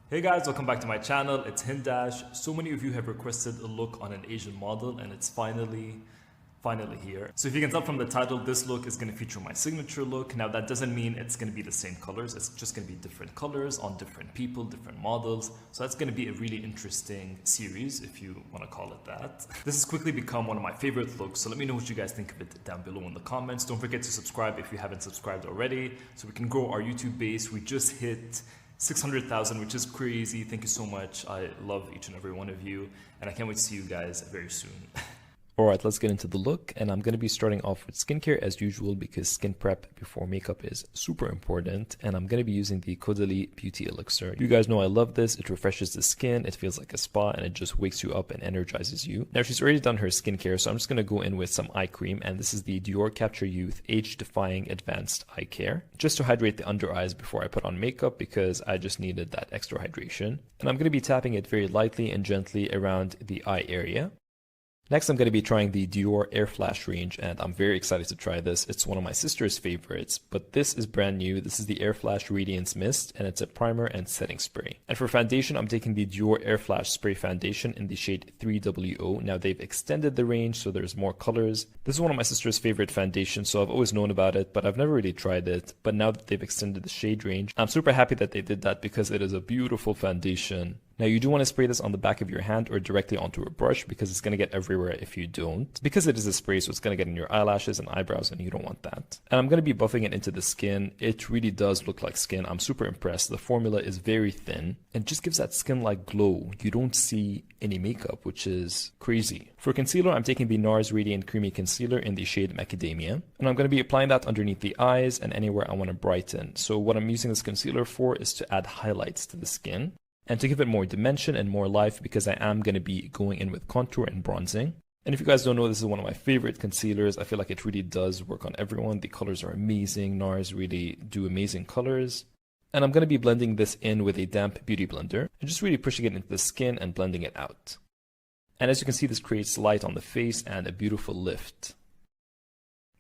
Hey guys, welcome back to my channel. It's Hindash. So many of you have requested a look on an Asian model and it's finally here. So if you can tell from the title, this look is going to feature my signature look. Now that doesn't mean it's going to be the same colors. It's just going to be different colors on different people, different models. So that's going to be a really interesting series, if you want to call it that. This has quickly become one of my favorite looks. So let me know what you guys think of it down below in the comments. Don't forget to subscribe if you haven't subscribed already, so we can grow our YouTube base. We just hit 600,000, which is crazy. Thank you so much. I love each and every one of you, and I can't wait to see you guys very soon. Alright, let's get into the look, and I'm going to be starting off with skincare as usual because skin prep before makeup is super important, and I'm going to be using the Caudalie Beauty Elixir. You guys know I love this. It refreshes the skin, it feels like a spa, and it just wakes you up and energizes you. Now she's already done her skincare, so I'm just going to go in with some eye cream, and this is the Dior Capture Youth Age Defying Advanced Eye Care, just to hydrate the under eyes before I put on makeup because I just needed that extra hydration. And I'm going to be tapping it very lightly and gently around the eye area. Next, I'm going to be trying the Dior Air Flash range, and I'm very excited to try this. It's one of my sister's favorites, but this is brand new. This is the Air Flash Radiance Mist, and it's a primer and setting spray. And for foundation, I'm taking the Dior Air Flash Spray Foundation in the shade 3WO. Now, they've extended the range, so there's more colors. This is one of my sister's favorite foundations, so I've always known about it, but I've never really tried it. But now that they've extended the shade range, I'm super happy that they did that because it is a beautiful foundation. Now you do want to spray this on the back of your hand or directly onto a brush because it's going to get everywhere if you don't. Because it is a spray, so it's going to get in your eyelashes and eyebrows, and you don't want that. And I'm going to be buffing it into the skin. It really does look like skin. I'm super impressed. The formula is very thin and just gives that skin-like glow. You don't see any makeup, which is crazy. For concealer, I'm taking the NARS Radiant Creamy Concealer in the shade Macadamia. And I'm going to be applying that underneath the eyes and anywhere I want to brighten. So what I'm using this concealer for is to add highlights to the skin, and to give it more dimension and more life because I am going to be going in with contour and bronzing. And if you guys don't know, this is one of my favorite concealers. I feel like it really does work on everyone. The colors are amazing. NARS really do amazing colors. And I'm going to be blending this in with a damp beauty blender and just really pushing it into the skin and blending it out. And as you can see, this creates light on the face and a beautiful lift.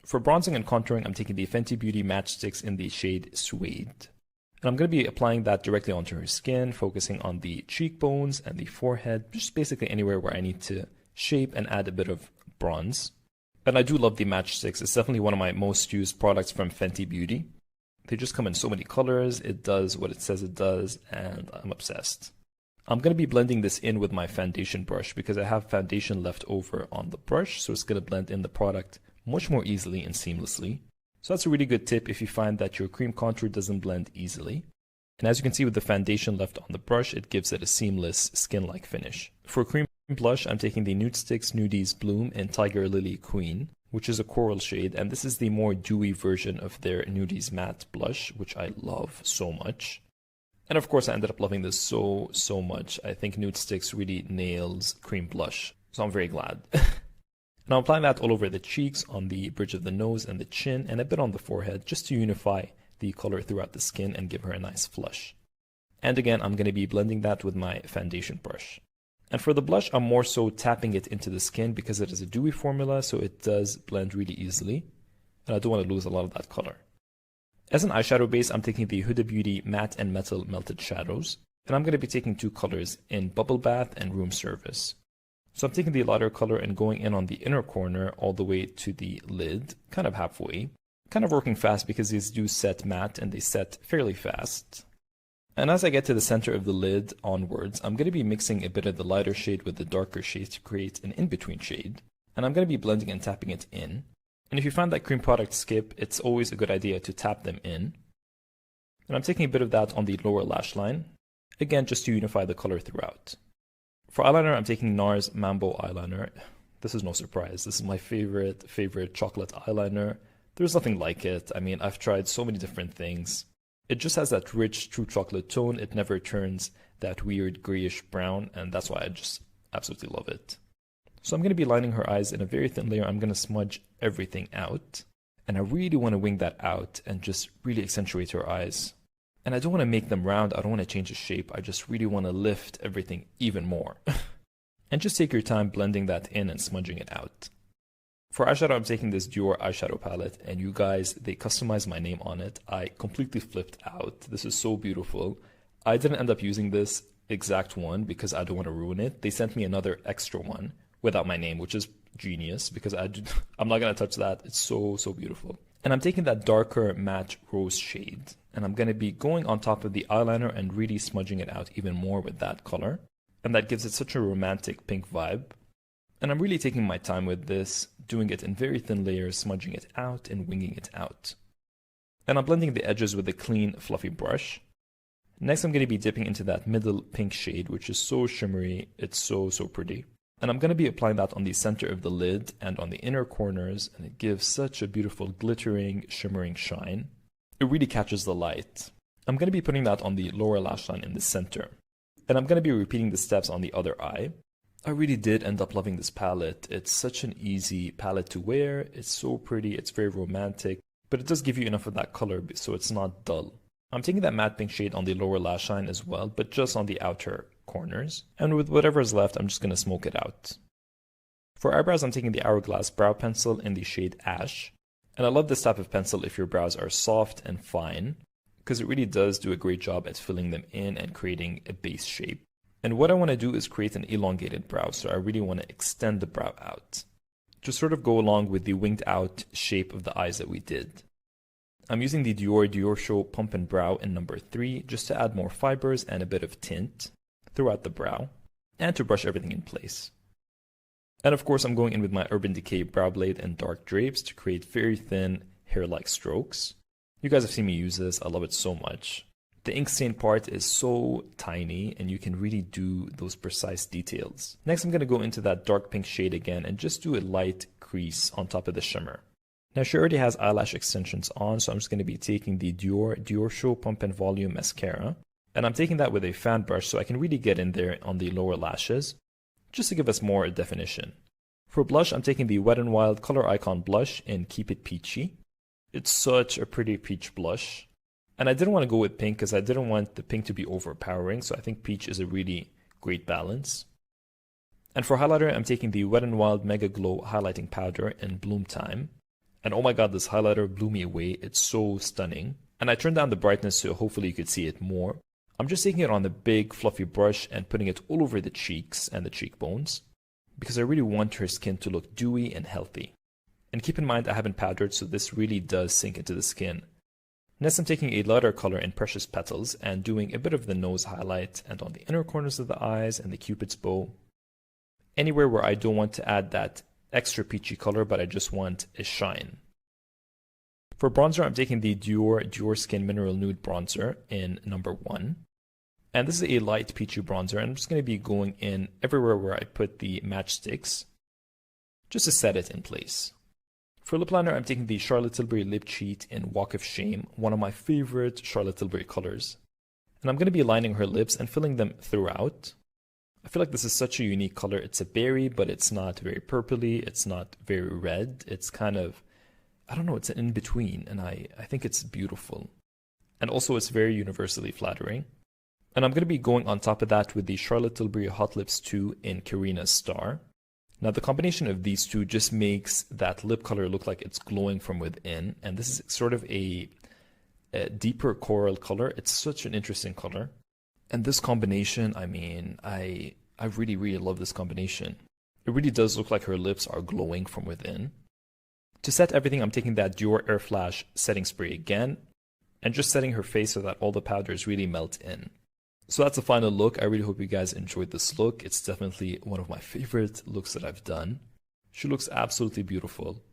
For bronzing and contouring, I'm taking the Fenty Beauty Matchsticks in the shade Suede. And I'm going to be applying that directly onto her skin, focusing on the cheekbones and the forehead, just basically anywhere where I need to shape and add a bit of bronze. And I do love the Matchsticks. It's definitely one of my most used products from Fenty Beauty. They just come in so many colors. It does what it says it does, and I'm obsessed. I'm going to be blending this in with my foundation brush because I have foundation left over on the brush, so it's going to blend in the product much more easily and seamlessly. So that's a really good tip if you find that your cream contour doesn't blend easily. And as you can see with the foundation left on the brush, it gives it a seamless skin-like finish. For cream blush, I'm taking the Nudestix Nudies Bloom in Tiger Lily Queen, which is a coral shade, and this is the more dewy version of their Nudies Matte blush, which I love so much. And of course, I ended up loving this so much. I think Nudestix really nails cream blush, so I'm very glad. Now I'm applying that all over the cheeks, on the bridge of the nose and the chin, and a bit on the forehead, just to unify the color throughout the skin and give her a nice flush. And again, I'm going to be blending that with my foundation brush. And for the blush, I'm more so tapping it into the skin because it is a dewy formula, so it does blend really easily. And I don't want to lose a lot of that color. As an eyeshadow base, I'm taking the Huda Beauty Matte and Metal Melted Shadows. And I'm going to be taking two colors in Bubble Bath and Room Service. So I'm taking the lighter color and going in on the inner corner all the way to the lid, kind of halfway. Kind of working fast because these do set matte and they set fairly fast. And as I get to the center of the lid onwards, I'm going to be mixing a bit of the lighter shade with the darker shade to create an in-between shade. And I'm going to be blending and tapping it in. And if you find that cream products skip, it's always a good idea to tap them in. And I'm taking a bit of that on the lower lash line, again just to unify the color throughout. For eyeliner, I'm taking NARS Mambo eyeliner. This is no surprise. This is my favorite chocolate eyeliner. There's nothing like it. I mean, I've tried so many different things. It just has that rich, true chocolate tone. It never turns that weird grayish brown, and that's why I just absolutely love it. So I'm going to be lining her eyes in a very thin layer. I'm going to smudge everything out. And I really want to wing that out and just really accentuate her eyes. And I don't want to make them round, I don't want to change the shape, I just really want to lift everything even more. And just take your time blending that in and smudging it out. For eyeshadow, I'm taking this Dior eyeshadow palette, and you guys, they customized my name on it. I completely flipped out. This is so beautiful. I didn't end up using this exact one because I don't want to ruin it. They sent me another extra one without my name, which is genius because I'm not going to touch that. It's so beautiful. And I'm taking that darker matte rose shade, and I'm going to be going on top of the eyeliner and really smudging it out even more with that color. And that gives it such a romantic pink vibe. And I'm really taking my time with this, doing it in very thin layers, smudging it out and winging it out. And I'm blending the edges with a clean, fluffy brush. Next, I'm going to be dipping into that middle pink shade, which is so shimmery. It's so pretty. And I'm going to be applying that on the center of the lid and on the inner corners, and it gives such a beautiful glittering, shimmering shine. It really catches the light. I'm going to be putting that on the lower lash line in the center. And I'm going to be repeating the steps on the other eye. I really did end up loving this palette. It's such an easy palette to wear. It's so pretty. It's very romantic, but it does give you enough of that color so it's not dull. I'm taking that matte pink shade on the lower lash line as well, but just on the outer corners. And with whatever is left, I'm just going to smoke it out. For eyebrows, I'm taking the Hourglass brow pencil in the shade Ash. And I love this type of pencil if your brows are soft and fine, because it really does do a great job at filling them in and creating a base shape. And what I want to do is create an elongated brow, so I really want to extend the brow out, to sort of go along with the winged out shape of the eyes that we did. I'm using the Dior Show Pump and Brow in number 3 just to add more fibers and a bit of tint throughout the brow, and to brush everything in place. And of course, I'm going in with my Urban Decay Brow Blade and dark drapes to create very thin, hair-like strokes. You guys have seen me use this. I love it so much. The ink stain part is so tiny, and you can really do those precise details. Next, I'm going to go into that dark pink shade again and just do a light crease on top of the shimmer. Now, she already has eyelash extensions on, so I'm just going to be taking the Dior Show Pump and Volume Mascara. And I'm taking that with a fan brush so I can really get in there on the lower lashes, just to give us more definition. For blush, I'm taking the Wet n Wild Color Icon Blush in Keep It Peachy. It's such a pretty peach blush. And I didn't want to go with pink because I didn't want the pink to be overpowering, so I think peach is a really great balance. And for highlighter, I'm taking the Wet n Wild Mega Glow Highlighting Powder in Bloom Time. And oh my god, this highlighter blew me away. It's so stunning. And I turned down the brightness so hopefully you could see it more. I'm just taking it on the big fluffy brush and putting it all over the cheeks and the cheekbones, because I really want her skin to look dewy and healthy. And keep in mind I haven't powdered, so this really does sink into the skin. Next, I'm taking a lighter color in Precious Petals and doing a bit of the nose highlight and on the inner corners of the eyes and the cupid's bow. Anywhere where I don't want to add that extra peachy color, but I just want a shine. For bronzer, I'm taking the Dior Skin Mineral Nude Bronzer in number 1. And this is a light peachy bronzer, and I'm just going to be going in everywhere where I put the matchsticks, just to set it in place. For lip liner, I'm taking the Charlotte Tilbury Lip Cheat in Walk of Shame, one of my favorite Charlotte Tilbury colors. And I'm going to be lining her lips and filling them throughout. I feel like this is such a unique color. It's a berry, but it's not very purpley. It's not very red. It's kind of, I don't know, it's an in-between, and I think it's beautiful. And also, it's very universally flattering. And I'm going to be going on top of that with the Charlotte Tilbury Hot Lips 2 in Karina's Star. Now, the combination of these two just makes that lip color look like it's glowing from within. And this is sort of a deeper coral color. It's such an interesting color. And this combination, I mean, I really love this combination. It really does look like her lips are glowing from within. To set everything, I'm taking that Dior Air Flash setting spray again, and just setting her face so that all the powders really melt in. So that's the final look. I really hope you guys enjoyed this look. It's definitely one of my favorite looks that I've done. She looks absolutely beautiful.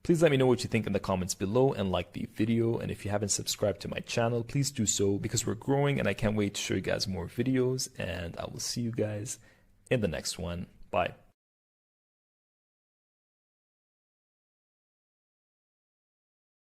Please let me know what you think in the comments below and like the video. And if you haven't subscribed to my channel, please do so because we're growing and I can't wait to show you guys more videos. And I will see you guys in the next one. Bye.